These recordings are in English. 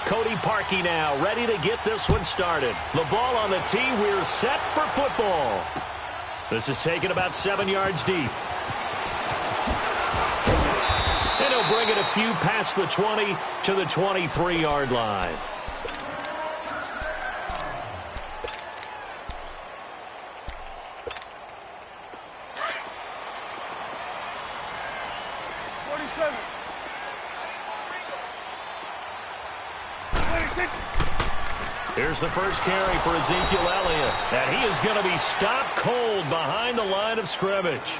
Cody Parkey now, ready to get this one started. The ball on the tee. We're set for football. This is taken about 7 yards deep. And he'll bring it a few past the 20 to the 23-yard line. Here's the first carry for Ezekiel Elliott. And he is going to be stopped cold behind the line of scrimmage.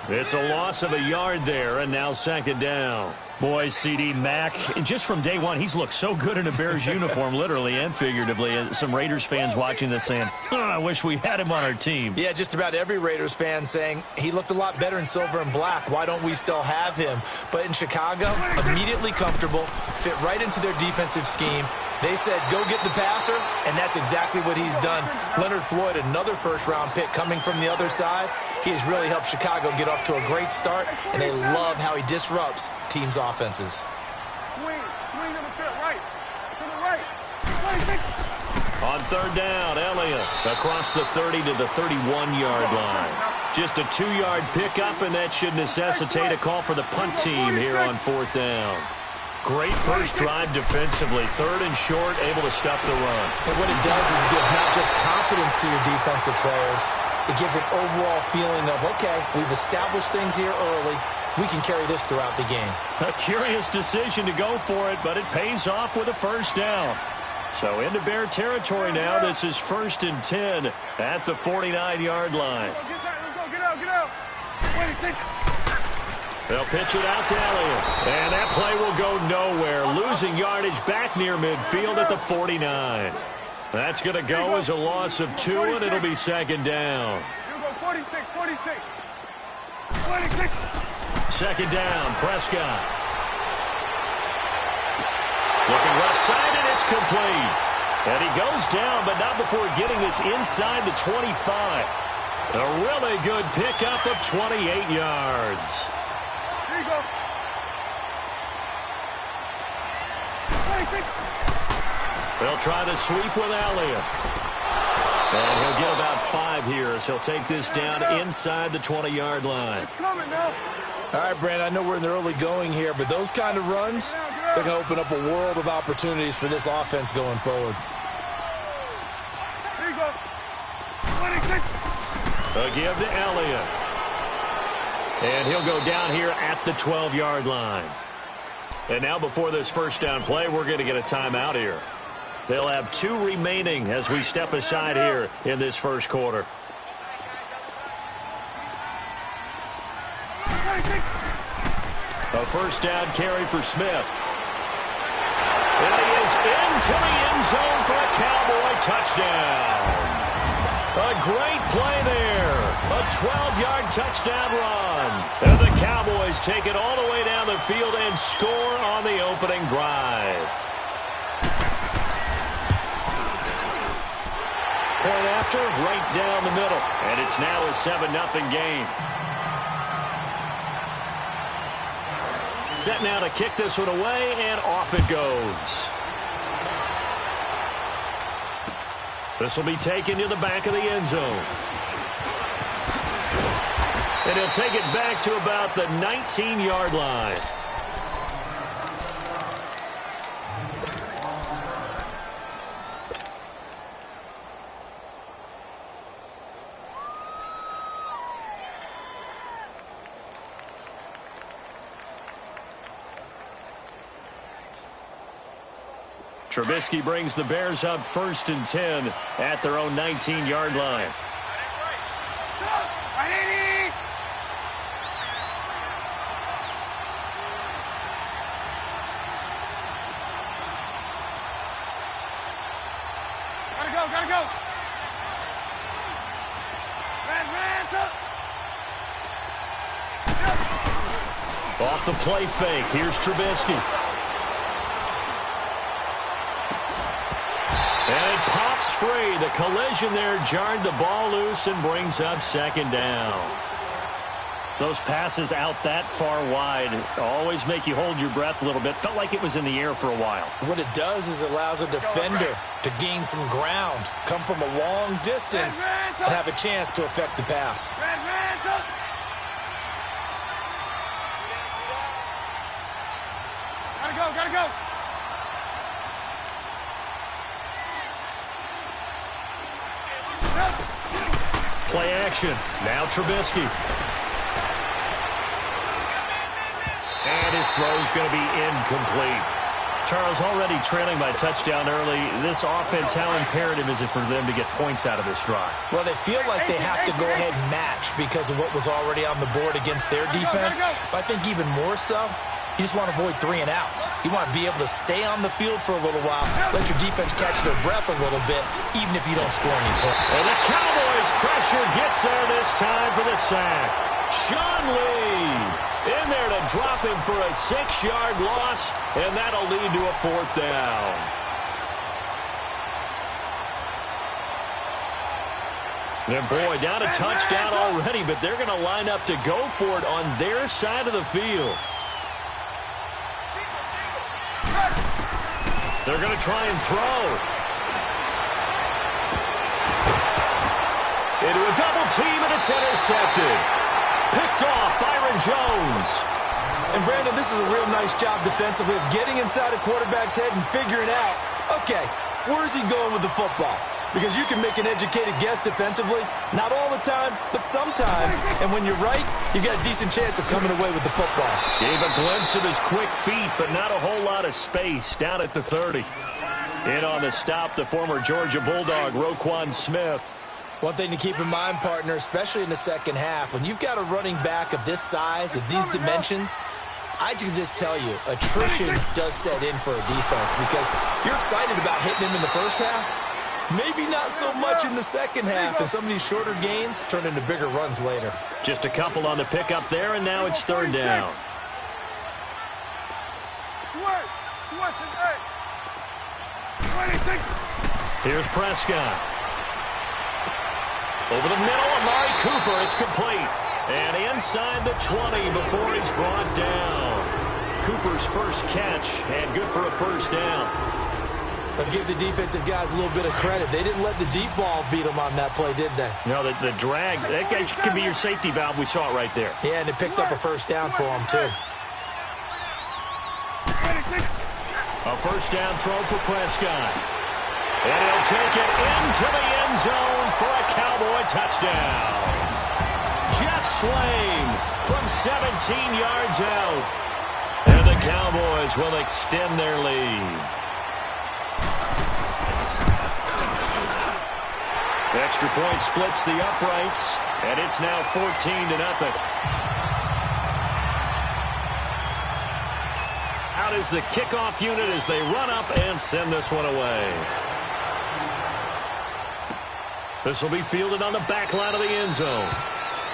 It's a loss of a yard there, and now second down. Boy, C.D. Mack, just from day one, he's looked so good in a Bears uniform, literally and figuratively. And some Raiders fans watching this saying, oh, I wish we had him on our team. Yeah, just about every Raiders fan saying he looked a lot better in silver and black. Why don't we still have him? But in Chicago, immediately comfortable, fit right into their defensive scheme. They said, go get the passer, and that's exactly what he's done. Leonard Floyd, another first-round pick coming from the other side. He has really helped Chicago get off to a great start, and they love how he disrupts teams' offenses. Swing to the right. To the right. On third down, Elliott across the 30 to the 31-yard line. Just a 2-yard pickup, and that should necessitate a call for the punt team here on fourth down. Great first drive defensively. Third and short, able to stop the run. And what it does is it gives not just confidence to your defensive players, it gives an overall feeling of, okay, we've established things here early. We can carry this throughout the game. A curious decision to go for it, but it pays off with a first down. So into Bear territory now. This is 1st and 10 at the 49-yard line. Get out. They'll pitch it out to Elliott. And that play will go nowhere. Losing yardage back near midfield at the 49. That's going to go as a loss of 2, and it'll be second down. You go 46. Second down, Prescott. Looking left side, and it's complete. And he goes down, but not before getting this inside the 25. A really good pickup of 28 yards. Here you go. 26. They'll try the sweep with Elliott. And he'll get about 5 here as he'll take this down inside the 20-yard line. It's coming now. All right, Brandon, I know we're in the early going here, but those kind of runs, they're going to open up a world of opportunities for this offense going forward. Here you go. 26. A give to Elliott. And he'll go down here at the 12-yard line. And now before this first down play, we're going to get a timeout here. They'll have 2 remaining as we step aside here in this first quarter. A first down carry for Smith. And he is into the end zone for a Cowboy touchdown. A great play there. A 12-yard touchdown run. And the Cowboys take it all the way down the field and score on the opening drive. Point after, right down the middle. And it's now a 7-0 game. Set now to kick this one away, and off it goes. This will be taken to the back of the end zone. And he'll take it back to about the 19-yard line. Trubisky brings the Bears up 1st and 10 at their own 19-yard line. Gotta go. Off the play fake. Here's Trubisky. And it pops free. The collision there jarred the ball loose and brings up second down. Those passes out that far wide always make you hold your breath a little bit. Felt like it was in the air for a while. What it does is it allows a defender to gain some ground, come from a long distance, and have a chance to affect the pass. Gotta go. Play action. Now Trubisky. And his throw's going to be incomplete. Charles, already trailing by a touchdown early. This offense, how imperative is it for them to get points out of this drive? Well, they feel like they have to go ahead and match because of what was already on the board against their defense. But I think even more so, you just want to avoid 3 and outs. You want to be able to stay on the field for a little while, let your defense catch their breath a little bit, even if you don't score any points. And the Cowboys' pressure gets there this time for the sack. Sean Lee in there to drop him for a 6-yard loss, and that'll lead to a 4th down. And boy, down a touchdown already, but they're going to line up to go for it on their side of the field. They're going to try and throw. Into a double team, and it's intercepted. Picked off Byron Jones. And Brandon, this is a real nice job defensively of getting inside a quarterback's head and figuring out, okay, where's he going with the football? Because you can make an educated guess defensively, not all the time, but sometimes. And when you're right, you got a decent chance of coming away with the football. Gave a glimpse of his quick feet, but not a whole lot of space down at the 30. In on the stop, the former Georgia Bulldog, Roquan Smith. One thing to keep in mind, partner, especially in the second half, when you've got a running back of this size, of these dimensions, I can just tell you, attrition does set in for a defense because you're excited about hitting him in the first half. Maybe not so much in the second half, and some of these shorter gains turn into bigger runs later. Just a couple on the pickup there, and now it's 3rd down. Here's Prescott. Over the middle, Amari Cooper. It's complete. And inside the 20 before he's brought down. Cooper's first catch, and good for a 1st down. But give the defensive guys a little bit of credit. They didn't let the deep ball beat them on that play, did they? No, the drag, that guy could be your safety valve. We saw it right there. Yeah, and it picked up a 1st down for them, too. A 1st down throw for Prescott. And he'll take it into the end zone for a Cowboy touchdown. Jeff Swain from 17 yards out. And the Cowboys will extend their lead. Extra point splits the uprights, and it's now 14-0. Out is the kickoff unit as they run up and send this one away. This will be fielded on the back line of the end zone.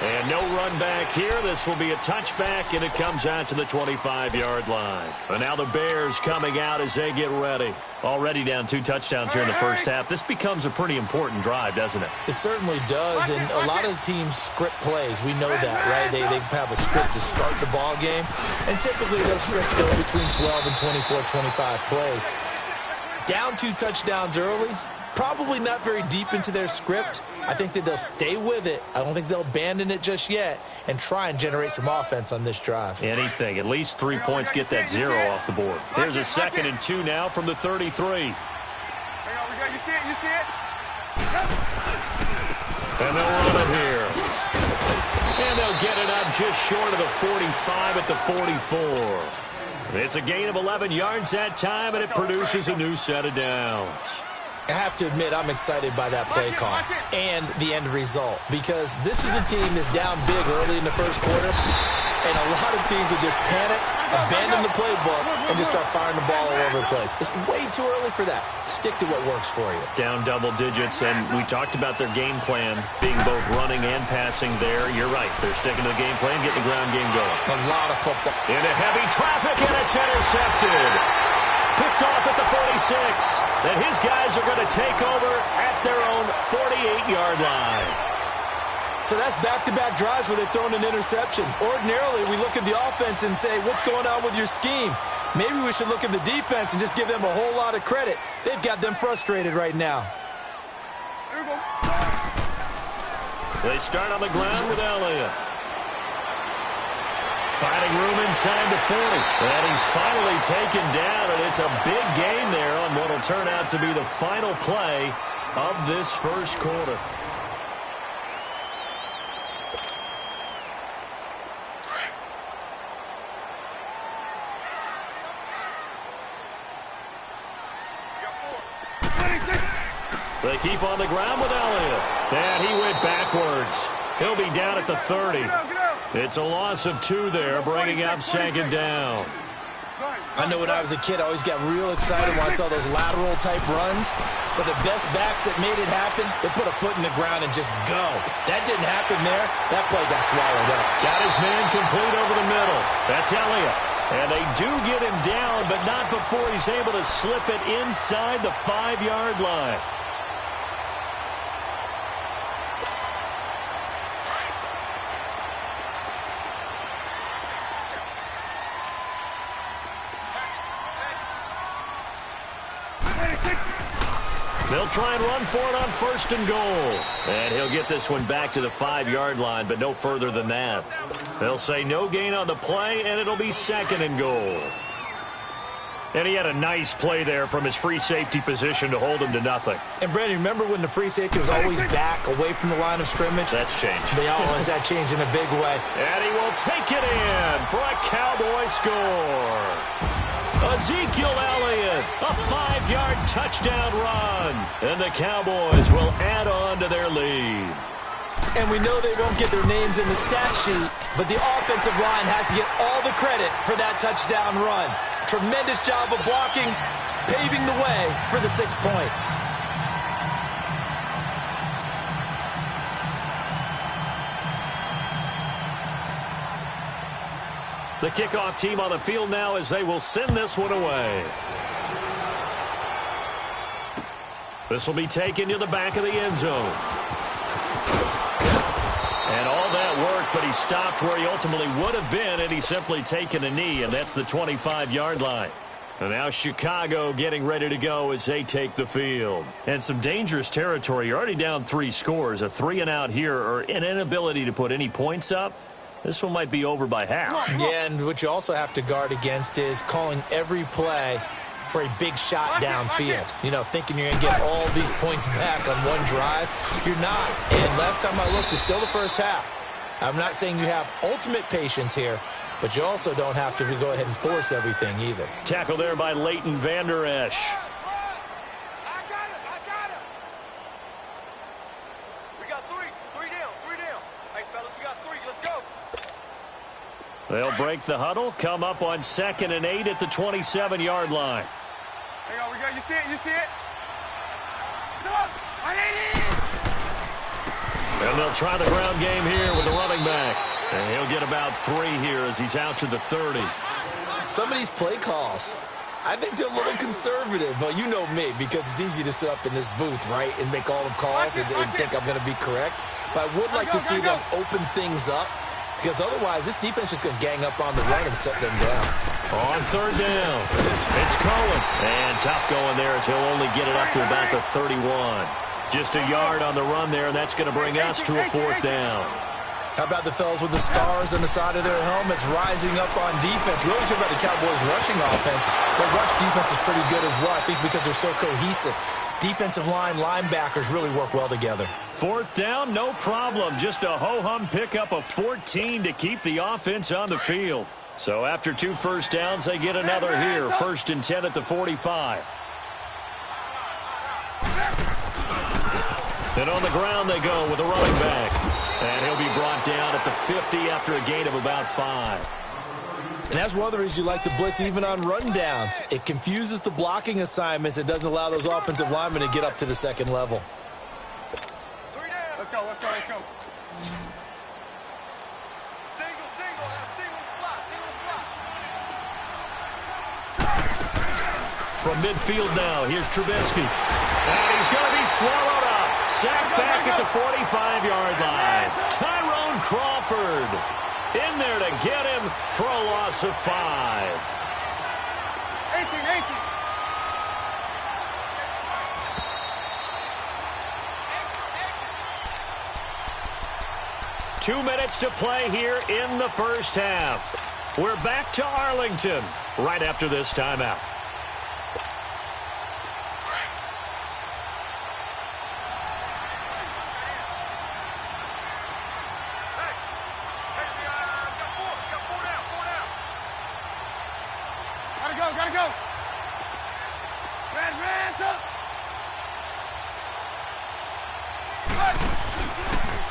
And no run back here. This will be a touchback, and it comes out to the 25-yard line. And now the Bears coming out as they get ready. Already down 2 touchdowns here in the first half. This becomes a pretty important drive, doesn't it? It certainly does, and a lot of the teams script plays. We know that, right? They have a script to start the ball game, and typically those scripts go between 12 and 24, 25 plays. Down 2 touchdowns early, probably not very deep into their script. I think that they'll stay with it. I don't think they'll abandon it just yet and try and generate some offense on this drive. Anything. At least 3 points, get that 0 off the board. Here's a 2nd and 2 now from the 33. You see it? And they'll run it here. And they'll get it up just short of the 45 at the 44. It's a gain of 11 yards that time, and it produces a new set of downs. I have to admit, I'm excited by that play call and the end result because this is a team that's down big early in the first quarter, and a lot of teams will just panic, abandon the playbook, and just start firing the ball all over the place. It's way too early for that. Stick to what works for you. Down double digits, and we talked about their game plan being both running and passing there. You're right. They're sticking to the game plan, getting the ground game going. A lot of football. Into heavy traffic, and it's intercepted. Picked off at the 46. Then his guys are going to take over at their own 48-yard line. So that's back-to-back drives where they've thrown an interception. Ordinarily, we look at the offense and say, what's going on with your scheme? Maybe we should look at the defense and just give them a whole lot of credit. They've got them frustrated right now. They start on the ground with Elliott. Finding room inside the 40. And he's finally taken down, and it's a big gain there on what will turn out to be the final play of this first quarter. They keep on the ground with Elliott. And he went backwards. He'll be down at the 30. It's a loss of 2 there, bringing up second down. I know when I was a kid, I always got real excited when I saw those lateral-type runs. But the best backs that made it happen, they put a foot in the ground and just go. That didn't happen there. That play got swallowed up. Got his man complete over the middle. That's Elliott. And they do get him down, but not before he's able to slip it inside the 5-yard line. They'll try and run for it on 1st and goal. And he'll get this one back to the 5-yard line, but no further than that. They'll say no gain on the play, and it'll be 2nd and goal. And he had a nice play there from his free safety position to hold him to nothing. And, Brandon, remember when the free safety was always back, away from the line of scrimmage? That's changed. They always that changed in a big way. And he will take it in for a Cowboy score. Ezekiel Elliott, a 5-yard touchdown run. And the Cowboys will add on to their lead. And we know they won't get their names in the stat sheet, but the offensive line has to get all the credit for that touchdown run. Tremendous job of blocking, paving the way for the 6 points. The kickoff team on the field now as they will send this one away. This will be taken to the back of the end zone. And all that work, but he stopped where he ultimately would have been, and he's simply taken a knee, and that's the 25-yard line. And now Chicago getting ready to go as they take the field. And some dangerous territory. You're already down 3 scores. A 3-and-out here, or an inability to put any points up. This one might be over by half. Yeah, and what you also have to guard against is calling every play for a big shot downfield. You know, thinking you're going to get all these points back on one drive. You're not. And last time I looked, it's still the first half. I'm not saying you have ultimate patience here, but you also don't have to go ahead and force everything either. Tackle there by Leighton Vander Esch. They'll break the huddle, come up on 2nd and 8 at the 27-yard line. Hang on, we got, you see it, you see it? And they'll try the ground game here with the running back. And he'll get about 3 here as he's out to the 30. Some of these play calls, I think they're a little conservative, but you know me, because it's easy to sit up in this booth, right, and make all the calls and think I'm going to be correct. But I would like to see them open things up. Because otherwise, this defense is going to gang up on the run and shut them down. On 3rd down, it's Cohen. And tough going there as he'll only get it up to about the 31. Just a yard on the run there, and that's going to bring us to a 4th down. How about the fellas with the stars on the side of their helmets rising up on defense? We always hear about the Cowboys' rushing offense. Their rush defense is pretty good as well, I think, because they're so cohesive. Defensive line, linebackers really work well together. 4th down, no problem. Just a ho-hum pickup of 14 to keep the offense on the field. So after 2 first downs, they get another here. 1st and 10 at the 45. And on the ground they go with a running back. And he'll be brought down at the 50 after a gain of about 5. And that's one of the reasons you like to blitz even on rundowns. It confuses the blocking assignments. It doesn't allow those offensive linemen to get up to the 2nd level. Let's go, let's go, let's go. From midfield now, here's Trubisky. And he's going to be swallowed up. Sacked back at the 45-yard line. Tyrone Crawford in there to get him for a loss of 5. 18. 2 minutes to play here in the first half. We're back to Arlington right after this timeout. Gotta go. Hands up.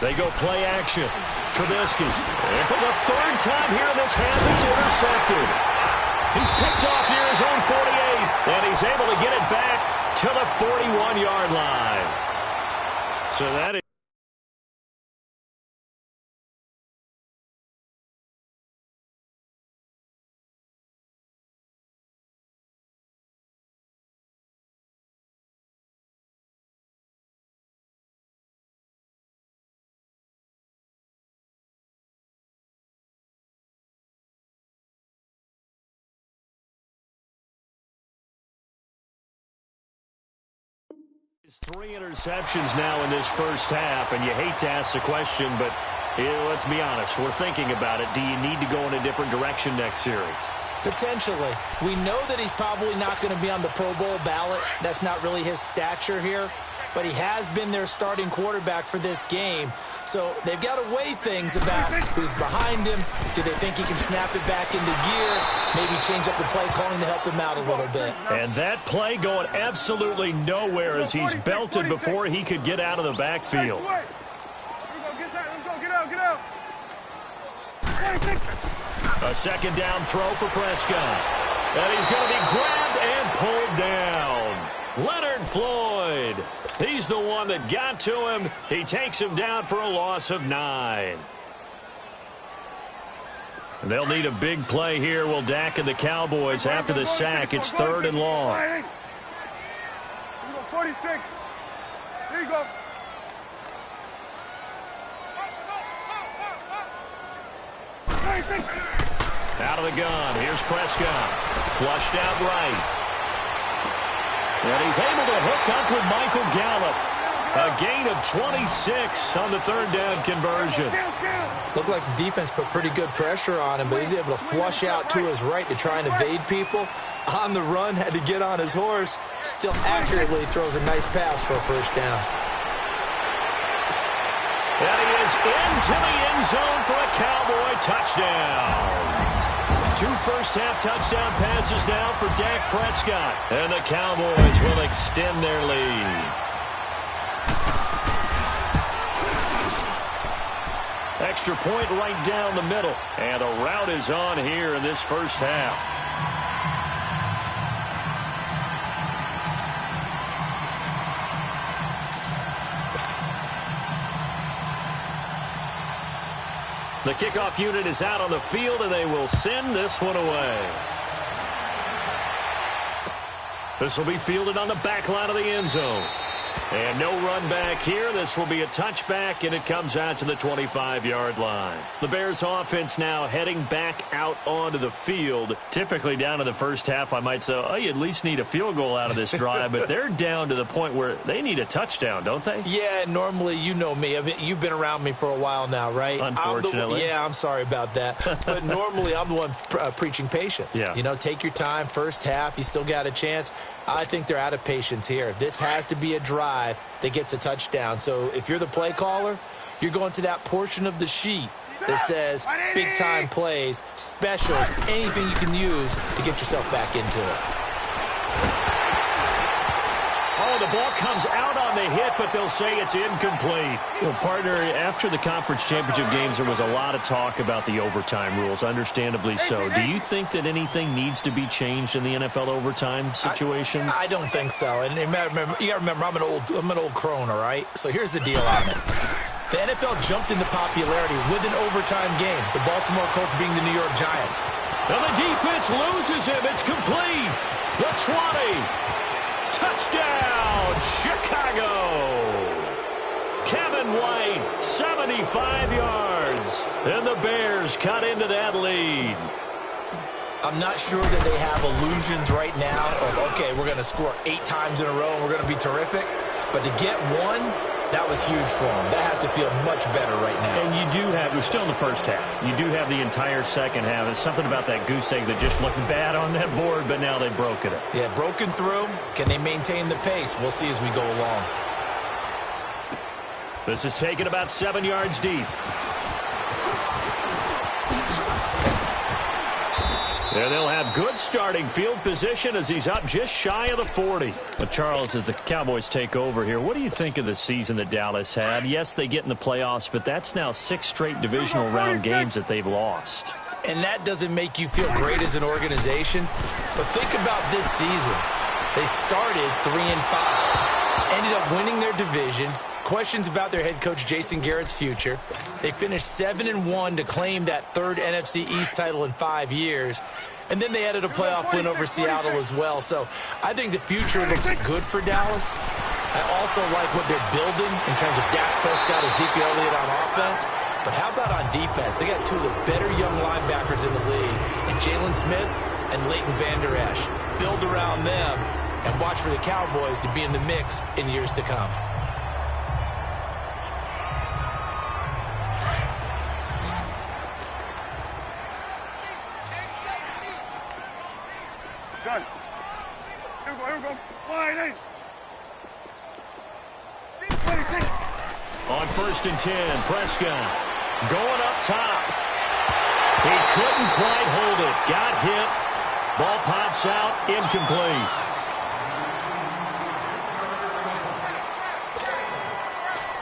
They go play action. Trubisky. And for the third time here in this half, it's intercepted. He's picked off near his own 48, and he's able to get it back to the 41-yard line. So that is... Three interceptions now in this first half, and you hate to ask the question, but let's be honest, we're thinking about it. Do you need to go in a different direction next series? Potentially. We know that he's probably not going to be on the Pro Bowl ballot. That's not really his stature here. But he has been their starting quarterback for this game. So they've got to weigh things about who's behind him. Do they think he can snap it back into gear? Maybe change up the play calling to help him out a little bit. And that play going absolutely nowhere as he's belted before he could get out of the backfield. A second down throw for Prescott. And he's going to be grabbed and pulled down. Leonard Floyd. He's the one that got to him. He takes him down for a loss of 9. And they'll need a big play here. Will Dak and the Cowboys after the sack. It's 3rd and long. 46. Here you go. Out of the gun. Here's Prescott. Flushed out right. And he's able to hook up with Michael Gallup. A gain of 26 on the 3rd down conversion. Looked like the defense put pretty good pressure on him, but he's able to flush out to his right to try and evade people. On the run, had to get on his horse. Still accurately throws a nice pass for a first down. And he is into the end zone for a Cowboy touchdown. 2 first-half touchdown passes now for Dak Prescott. And the Cowboys will extend their lead. Extra point right down the middle. And a rout is on here in this first half. The kickoff unit is out on the field, and they will send this one away. This will be fielded on the back line of the end zone. And no run back here. This will be a touchback, and it comes out to the 25-yard line. The Bears offense now heading back out onto the field. Typically down in the first half, I might say, oh, you at least need a field goal out of this drive. But they're down to the point where they need a touchdown, don't they? Yeah, normally, you know me. I mean, you've been around me for a while now, right? Unfortunately. I'm sorry about that. But normally, I'm the one preaching patience. Yeah. You know, take your time. First half, you still got a chance. I think they're out of patience here. This has to be a drive that gets a touchdown. So if you're the play caller, you're going to that portion of the sheet that says big-time plays, specials, anything you can use to get yourself back into it. Oh, the ball comes out on the hit, but they'll say it's incomplete. Well, partner, after the conference championship games, there was a lot of talk about the overtime rules, understandably so. Do you think that anything needs to be changed in the NFL overtime situation? I don't think so. And you got to remember, I'm an old crone, all right? So here's the deal on it. The NFL jumped into popularity with an overtime game, the Baltimore Colts being the New York Giants. And the defense loses him. It's complete. The 20. Touchdown, Chicago. Kevin White, 75 yards. And the Bears cut into that lead. I'm not sure that they have illusions right now of, okay, we're going to score 8 times in a row and we're going to be terrific. But to get one, that was huge for them. That has to feel much better right now. And you do have, we're still in the first half. You do have the entire second half. There's something about that goose egg that just looked bad on that board, but now they've broken it. Yeah, broken through. Can they maintain the pace? We'll see as we go along. This is taken about 7 yards deep. And they'll have good starting field position as he's up just shy of the 40. But Charles, as the Cowboys take over here, what do you think of the season that Dallas had? Yes, they get in the playoffs, but that's now 6 straight divisional round games that they've lost. And that doesn't make you feel great as an organization. But think about this season. They started 3-5, ended up winning their division. Questions about their head coach Jason Garrett's future. They finished 7-1 to claim that 3rd NFC East title in 5 years. And then they added a playoff win over Seattle as well. So I think the future looks good for Dallas. I also like what they're building in terms of Dak Prescott, Ezekiel Elliott on offense. But how about on defense? They got 2 of the better young linebackers in the league, and Jalen Smith and Leighton Vander Esch. Build around them and watch for the Cowboys to be in the mix in years to come. Done. Here we go. Line 26. On 1st and 10, Prescott going up top. He couldn't quite hold it. Got hit. Ball pops out. Incomplete.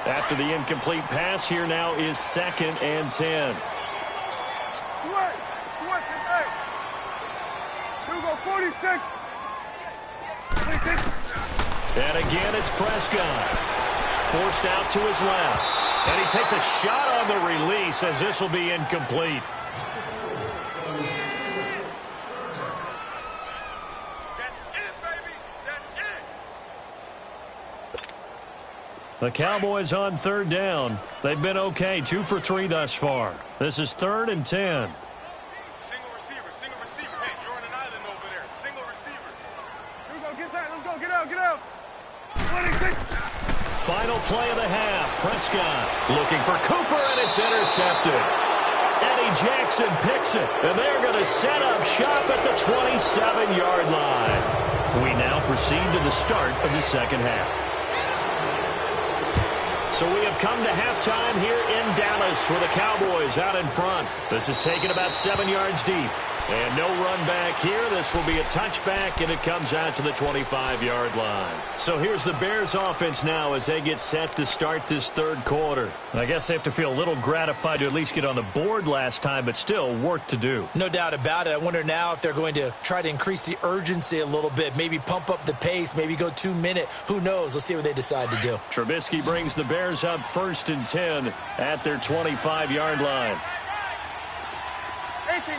After the incomplete pass, here now is 2nd and 10. Switch. Hey. Here we go. 46. 26. And again, it's Prescott. Forced out to his left. And he takes a shot on the release as this will be incomplete. The Cowboys on 3rd down. They've been okay, 2 for 3 thus far. This is 3rd and 10. Single receiver. Hey, you're on an island over there. Single receiver. Here we go. Get that. Let's go. Get out. 26. Final play of the half. Prescott looking for Cooper, and it's intercepted. Eddie Jackson picks it, and they're going to set up shop at the 27-yard line. We now proceed to the start of the second half. So we have come to halftime here in Dallas with the Cowboys out in front. This is taken about 7 yards deep. And no run back here. This will be a touchback, and it comes out to the 25-yard line. So here's the Bears offense now as they get set to start this 3rd quarter. I guess they have to feel a little gratified to at least get on the board last time, but still work to do. No doubt about it. I wonder now if they're going to try to increase the urgency a little bit, maybe pump up the pace, maybe go 2-minute. Who knows? Let's see what they decide to do. Trubisky brings the Bears up 1st and 10 at their 25-yard line. 18.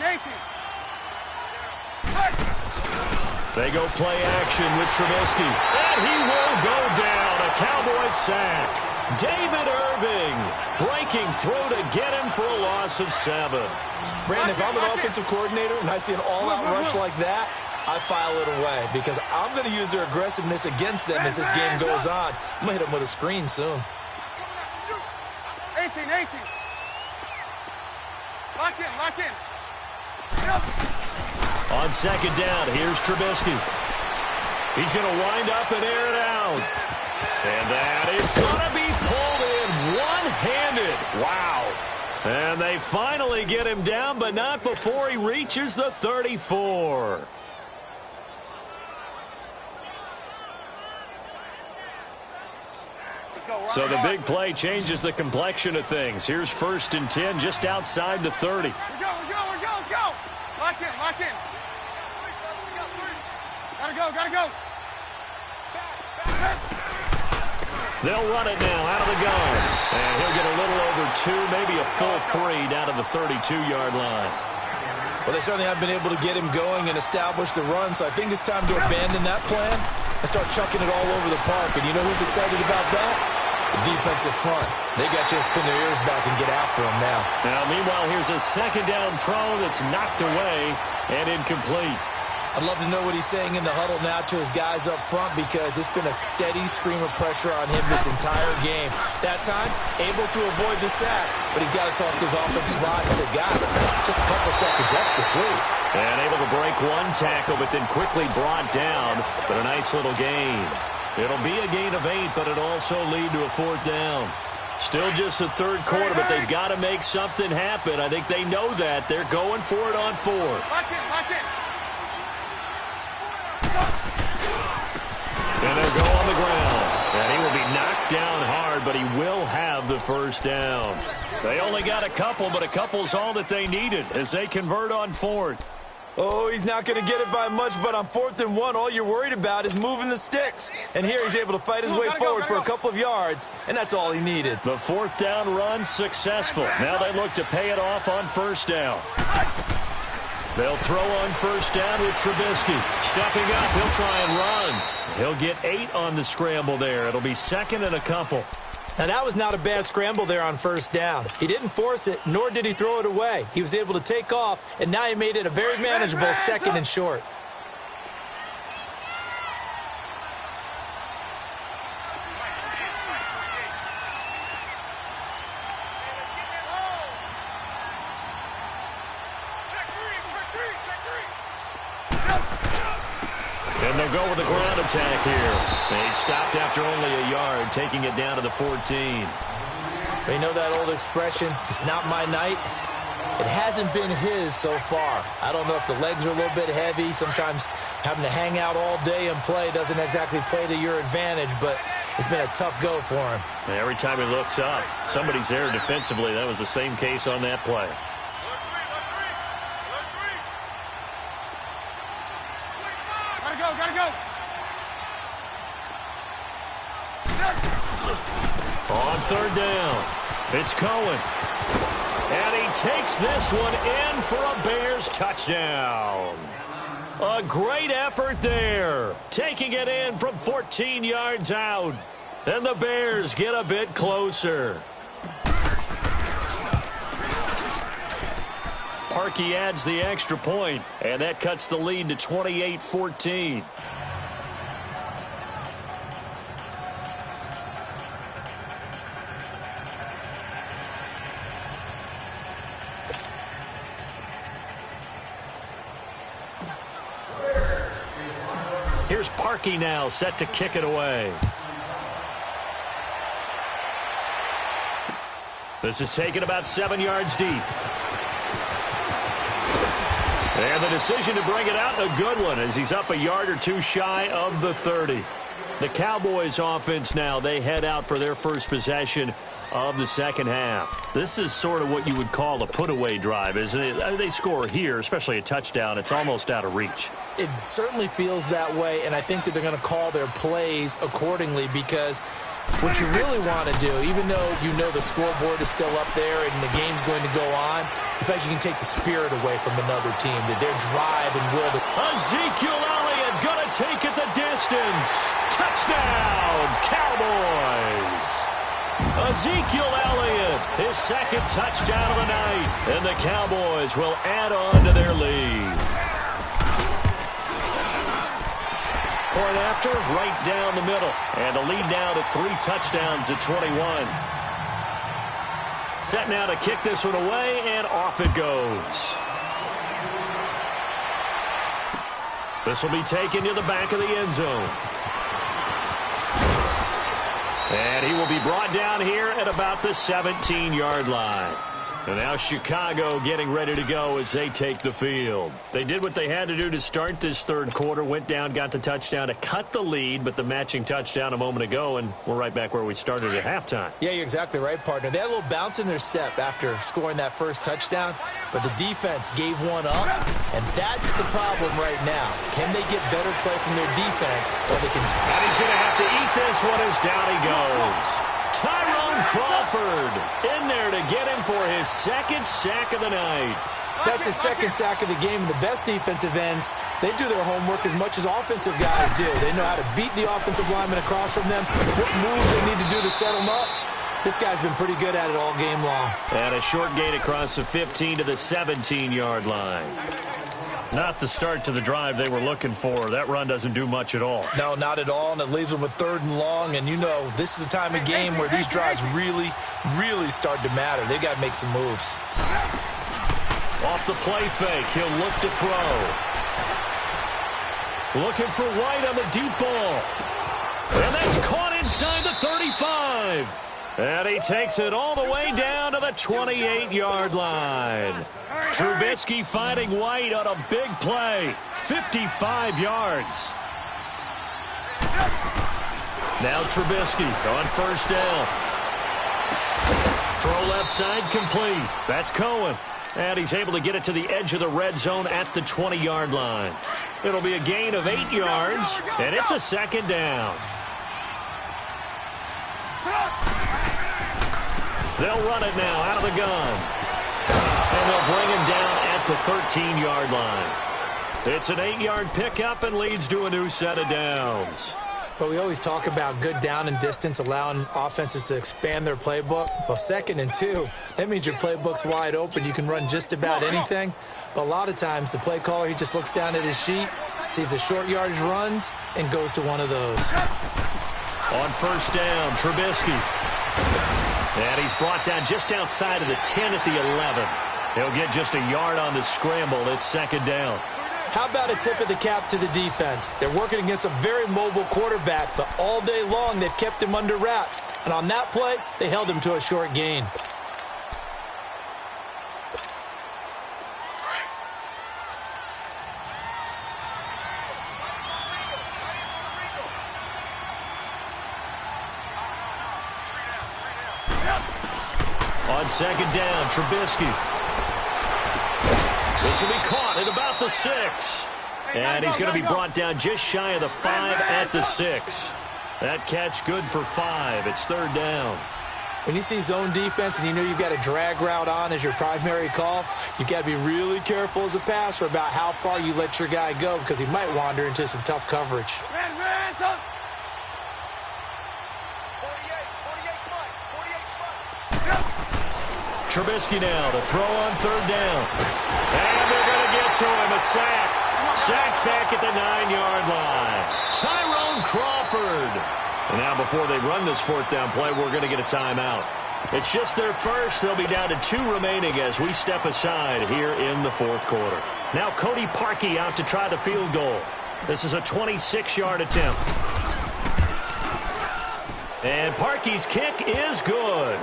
They go play action with Trubisky. And he will go down. A Cowboys sack. David Irving breaking through to get him for a loss of 7. Brandon, if I'm an offensive coordinator and I see an all-out rush like that, I file it away because I'm going to use their aggressiveness against them as this game goes on. I'm going to hit them with a screen soon. 18. Lock in. Yep. On 2nd down, here's Trubisky. He's going to wind up and air it out. And that is going to be pulled in one-handed. Wow. And they finally get him down, but not before he reaches the 34. So the big play changes the complexion of things. Here's 1st and 10 just outside the 30. We go. Lock in. Gotta go. They'll run it now out of the gun. And he'll get a little over 2, maybe a full 3 down to the 32-yard line. Well, they certainly have been able to get him going and establish the run, so I think it's time to abandon that plan and start chucking it all over the park. And you know who's excited about that? The defensive front, they got just pin their ears back and get after him now. Now, meanwhile, here's a second down throw that's knocked away and incomplete. I'd love to know what he's saying in the huddle now to his guys up front, because it's been a steady stream of pressure on him this entire game. That time, able to avoid the sack, but he's got to talk to his offensive line and say, guys, just a couple seconds extra, please. And able to break one tackle, but then quickly brought down. But a nice little gain. It'll be a gain of 8, but it'll also lead to a 4th down. Still just the third quarter, but they've got to make something happen. I think they know that. They're going for it on 4th. Lock it. And they'll go on the ground. And he will be knocked down hard, but he will have the first down. They only got a couple, but a couple's all that they needed as they convert on 4th. Oh, he's not going to get it by much, but on 4th and 1, all you're worried about is moving the sticks. And here he's able to fight his way forward for a couple of yards, and that's all he needed. The 4th down run successful. Now they look to pay it off on 1st down. They'll throw on 1st down with Trubisky. Stepping up, he'll try and run. He'll get 8 on the scramble there. It'll be 2nd and a couple. Now, that was not a bad scramble there on 1st down. He didn't force it, nor did he throw it away. He was able to take off, and now he made it a very manageable 2nd and short. And they'll go with the ground attack here. They stopped after only a yard, taking it down to the 14. You know that old expression, it's not my night? It hasn't been his so far. I don't know if the legs are a little bit heavy. Sometimes having to hang out all day and play doesn't exactly play to your advantage, but it's been a tough go for him. And every time he looks up, somebody's there defensively. That was the same case on that play. Gotta go. On 3rd down, it's Cohen. And he takes this one in for a Bears touchdown. A great effort there, taking it in from 14 yards out. And the Bears get a bit closer. Parkey adds the extra point, and that cuts the lead to 28-14. Here's Parkey now, set to kick it away. This is taken about 7 yards deep. And the decision to bring it out, a good one, as he's up a yard or two shy of the 30. The Cowboys offense now, they head out for their first possession of the second half. This is sort of what you would call a put-away drive, isn't it? They score here, especially a touchdown. It's almost out of reach. It certainly feels that way, and I think that they're going to call their plays accordingly, because what you really want to do, even though you know the scoreboard is still up there and the game's going to go on, in fact, you can take the spirit away from another team, that their drive and will. Ezekiel Elliott going to take it the distance. Touchdown, Cowboys. Ezekiel Elliott, his second touchdown of the night, and the Cowboys will add on to their lead. Point after, right down the middle, and the lead now to 3 touchdowns at 21. Set now to kick this one away, and off it goes. This will be taken to the back of the end zone. And he will be brought down here at about the 17-yard line. And now Chicago getting ready to go as they take the field. They did what they had to do to start this third quarter, went down, got the touchdown to cut the lead, but the matching touchdown a moment ago, and we're right back where we started at halftime. Yeah, you're exactly right, partner. They had a little bounce in their step after scoring that first touchdown, but the defense gave one up, and that's the problem right now. Can they get better play from their defense, or they can... And he's going to have to eat this one as down he goes. Tyrone Crawford in there to get him for his second sack of the night. That's his second sack of the game, and the best defensive ends, they do their homework as much as offensive guys do. They know how to beat the offensive lineman across from them, what moves they need to do to set them up. This guy's been pretty good at it all game long. And a short gain across the 15 to the 17-yard line. Not the start to the drive they were looking for. That run doesn't do much at all. No, not at all, and it leaves them with 3rd and long. And you know, this is the time of game where these drives really, really start to matter. They've got to make some moves. Off the play fake, he'll look to throw. Looking for White on the deep ball. And that's caught inside the 35. And he takes it all the way down to the 28-yard line. Trubisky finding White on a big play. 55 yards. Now Trubisky on 1st down. Throw left side complete. That's Cohen. And he's able to get it to the edge of the red zone at the 20-yard line. It'll be a gain of 8 yards, and it's a 2nd down. They'll run it now out of the gun. And they'll bring him down at the 13-yard line. It's an 8-yard pickup and leads to a new set of downs. But we always talk about good down and distance, allowing offenses to expand their playbook. Well, 2nd and 2, that means your playbook's wide open. You can run just about anything. But a lot of times, the play caller, he just looks down at his sheet, sees the short yardage runs, and goes to one of those. On 1st down, Trubisky. And he's brought down just outside of the 10 at the 11. He'll get just a yard on the scramble. It's 2nd down. How about a tip of the cap to the defense? They're working against a very mobile quarterback, but all day long they've kept him under wraps. And on that play, they held him to a short gain. On 2nd down, Trubisky. This will be caught at about the 6. And he's going to be brought down just shy of the 5 at the 6. That catch good for 5. It's 3rd down. When you see zone defense and you know you've got a drag route on as your primary call, you've got to be really careful as a passer about how far you let your guy go because he might wander into some tough coverage. Trubisky now to throw on 3rd down. And they're going to get to him. A sack. Sack back at the 9-yard line. Tyrone Crawford. And now before they run this 4th down play, we're going to get a timeout. It's just their first. They'll be down to 2 remaining as we step aside here in the 4th quarter. Now Cody Parkey out to try the field goal. This is a 26-yard attempt. And Parkey's kick is good.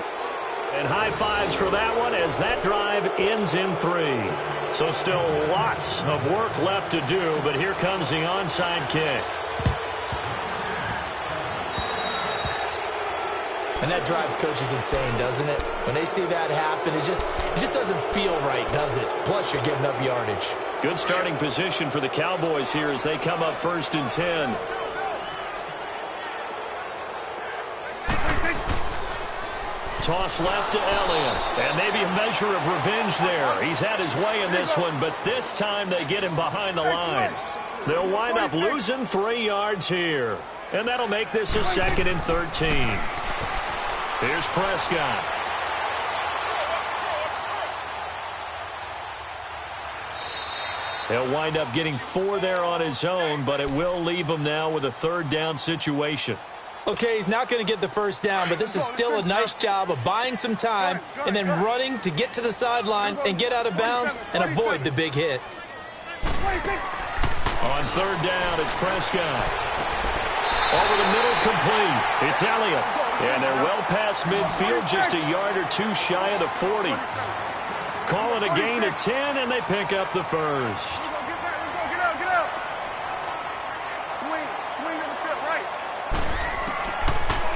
And high fives for that one as that drive ends in 3. So still lots of work left to do, but here comes the onside kick. And that drives coaches insane, doesn't it? When they see that happen, it just doesn't feel right, does it? Plus, you're giving up yardage. Good starting position for the Cowboys here as they come up 1st and 10. Toss left to Elliott. And maybe a measure of revenge there. He's had his way in this one, but this time they get him behind the line. They'll wind up losing 3 yards here. And that'll make this a 2nd and 13. Here's Prescott. He'll wind up getting 4 there on his own, but it will leave him now with a 3rd down situation. Okay, he's not going to get the 1st down, but this is still a nice job of buying some time and then running to get to the sideline and get out of bounds and avoid the big hit. On 3rd down, it's Prescott. Over the middle, complete. It's Elliott. And they're well past midfield, just a yard or 2 shy of the 40. Call it a gain of 10, and they pick up the 1st.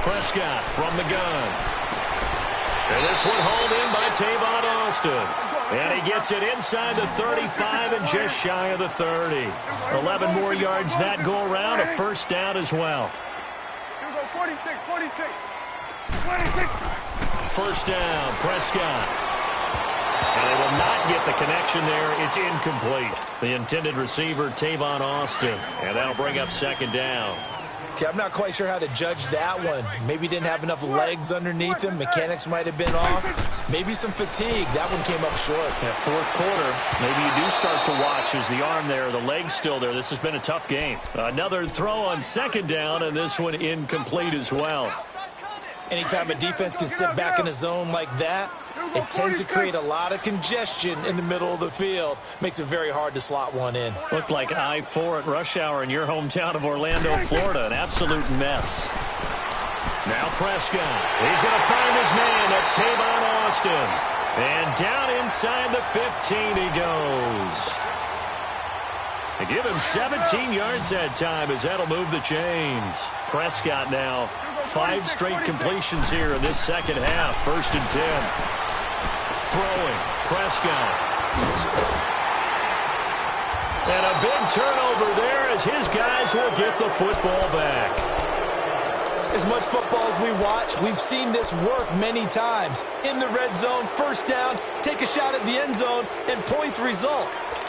Prescott from the gun. And this one hauled in by Tavon Austin. And he gets it inside the 35 and just shy of the 30. 11 more yards that go around, a 1st down as well. 46. 1st down, Prescott. And they will not get the connection there. It's incomplete. The intended receiver, Tavon Austin. And that'll bring up second down. Okay, I'm not quite sure how to judge that one. Maybe didn't have enough legs underneath him. Mechanics might have been off. Maybe some fatigue. That one came up short. That fourth quarter, maybe you do start to watch as the arm there, the leg's still there. This has been a tough game. Another throw on second down, and this one incomplete as well. Anytime a defense can sit back in a zone like that, it tends to create a lot of congestion in the middle of the field. Makes it very hard to slot one in. Looked like I-4 at rush hour in your hometown of Orlando, Florida. An absolute mess. Now Prescott. He's going to find his man. That's Tavon Austin. And down inside the 15 he goes. They give him 17 yards that time as that'll move the chains. Prescott now 5 straight completions here in this second half. 1st and 10. Throwing, Prescott. And a big turnover there as his guys will get the football back. As much football as we watch, we've seen this work many times. In the red zone, 1st down, take a shot at the end zone, and points result.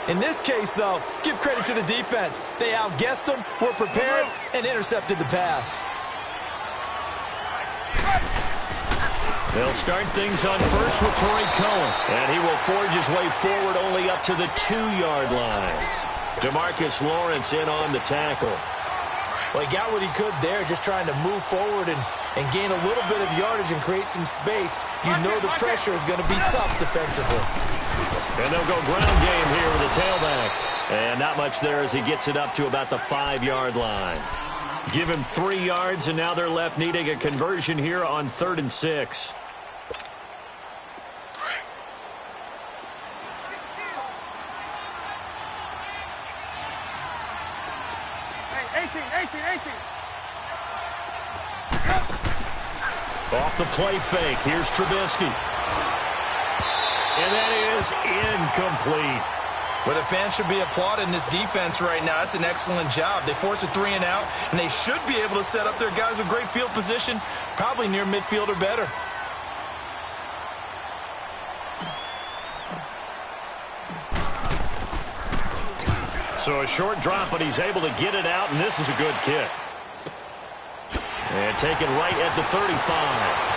In this case, though, give credit to the defense. They outguessed them, were prepared, and intercepted the pass. They'll start things on first with Torrey Cohen. And he will forge his way forward only up to the 2-yard line. DeMarcus Lawrence in on the tackle. Well, he got what he could there, just trying to move forward and gain a little bit of yardage and create some space. You know the pressure is going to be tough defensively. And they'll go ground game here with the tailback. And not much there as he gets it up to about the 5-yard line. Give him 3 yards, and now they're left needing a conversion here on 3rd and 6. Hey, 18. Off the play fake, here's Trubisky. And that is incomplete. Well, the fans should be applauding this defense right now. It's an excellent job. They force a 3 and out, and they should be able to set up their guys with great field position, probably near midfield or better. So a short drop, but he's able to get it out, and this is a good kick. And taken right at the 35.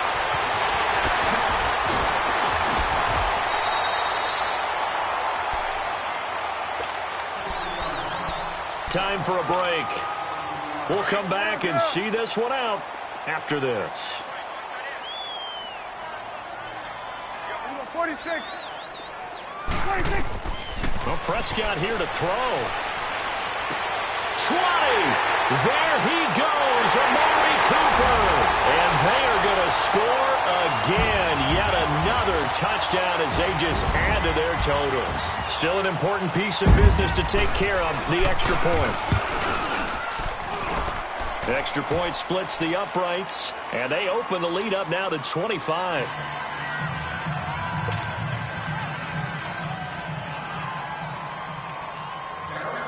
Time for a break. We'll come back and see this one out after this. 46. Well, Prescott here to throw. 20. There he goes, Amari Cooper. And they are going to score again. Yet another touchdown as they just add to their totals. Still an important piece of business to take care of, the extra point. The extra point splits the uprights, and they open the lead up now to 25.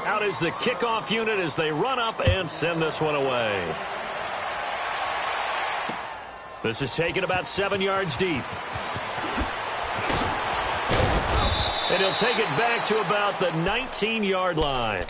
Out is the kickoff unit as they run up and send this one away. This is taken about 7 yards deep. And he'll take it back to about the 19-yard line.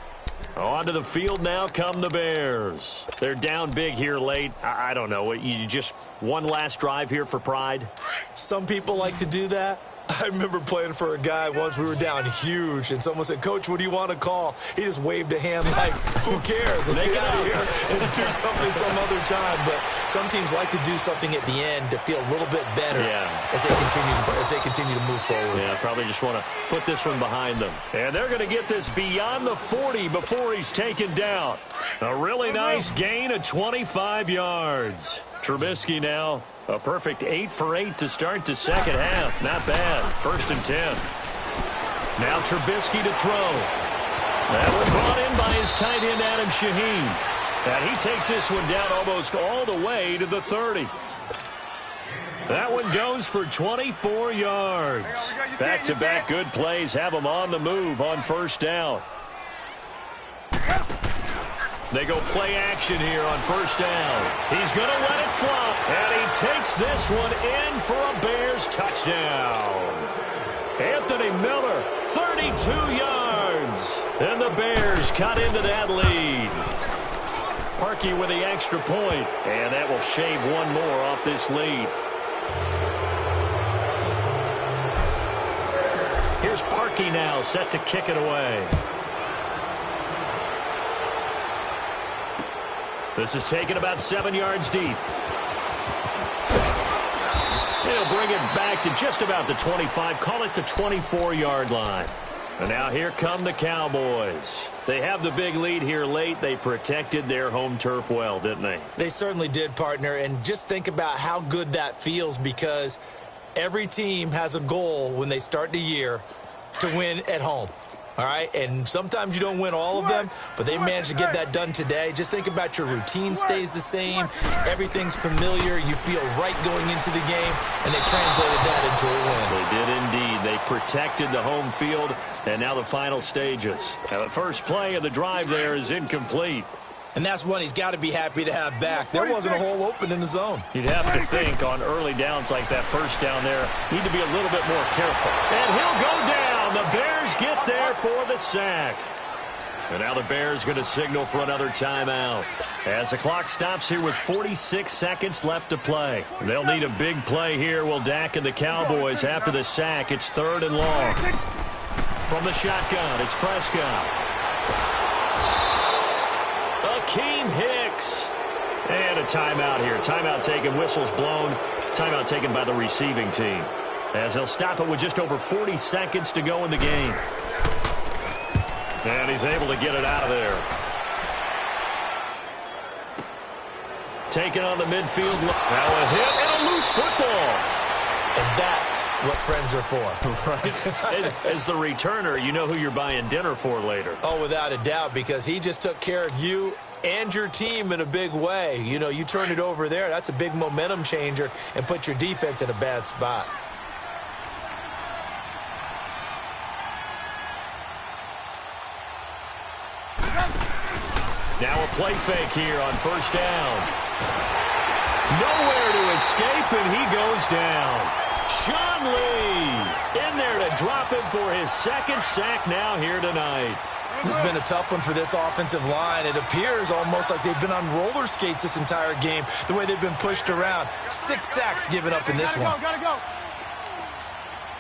Onto the field now come the Bears. They're down big here late. I don't know. You just one last drive here for pride? Some people like to do that. I remember playing for a guy once. We were down huge, and someone said, "Coach, what do you want to call?" He just waved a hand like, who cares? Let's get out of here and do something some other time. But some teams like to do something at the end to feel a little bit better as they continue to move forward. Yeah, probably just want to put this one behind them. And they're going to get this beyond the 40 before he's taken down. A really nice gain of 25 yards. Trubisky now. A perfect 8 for 8 to start the second half. Not bad. 1st and 10. Now Trubisky to throw. That one brought in by his tight end, Adam Shaheen. And he takes this one down almost all the way to the 30. That one goes for 24 yards. Back-to-back good plays have him on the move on 1st down. They go play action here on 1st down. He's going to let it flop. And he takes this one in for a Bears touchdown. Anthony Miller, 32 yards. And the Bears cut into that lead. Parkey with the extra point, and that will shave one more off this lead. Here's Parkey now, set to kick it away. This is taken about 7 yards deep. He'll bring it back to just about the 25, call it the 24-yard line. And now here come the Cowboys. They have the big lead here late. They protected their home turf well, didn't they? They certainly did, partner. And just think about how good that feels, because every team has a goal when they start the year to win at home. All right, and sometimes you don't win all of them, but they managed to get that done today. Just think about your routine stays the same. Everything's familiar. You feel right going into the game, and they translated that into a win. They did indeed. They protected the home field, and now the final stages. Now the first play of the drive there is incomplete. And that's one he's got to be happy to have back. There wasn't a hole open in the zone. You'd have to think on early downs like that first down there, need to be a little bit more careful. And he'll go down. The Bears get there for the sack. And now the Bears going to signal for another timeout. As the clock stops here with 46 seconds left to play. They'll need a big play here, will Dak and the Cowboys after the sack. It's 3rd and long. From the shotgun, it's Prescott. Akeem Hicks. And a timeout here. Timeout taken, whistles blown. Timeout taken by the receiving team, as he'll stop it with just over 40 seconds to go in the game. And he's able to get it out of there. Taken on the midfield. Now a hit and a loose football. And that's what friends are for. Right. As the returner, you know who you're buying dinner for later. Oh, without a doubt, because he just took care of you and your team in a big way. You know, you turn it over there, that's a big momentum changer, and put your defense in a bad spot. Now a play fake here on first down. Nowhere to escape, and he goes down. Sean Lee in there to drop him for his second sack now here tonight. This has been a tough one for this offensive line. It appears almost like they've been on roller skates this entire game, the way they've been pushed around. 6 sacks given up in this one. Gotta go.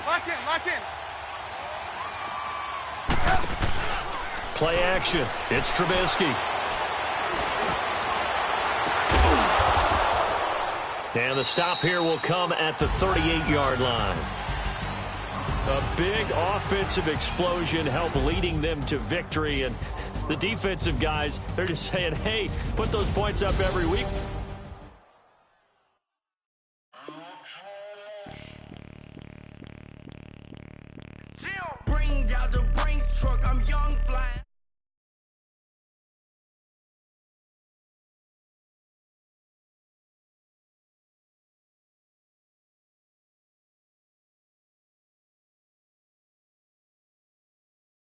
Lock in, lock in. Play action. It's Trubisky. And the stop here will come at the 38-yard line. A big offensive explosion helped leading them to victory. And the defensive guys, they're just saying, hey, put those points up every week.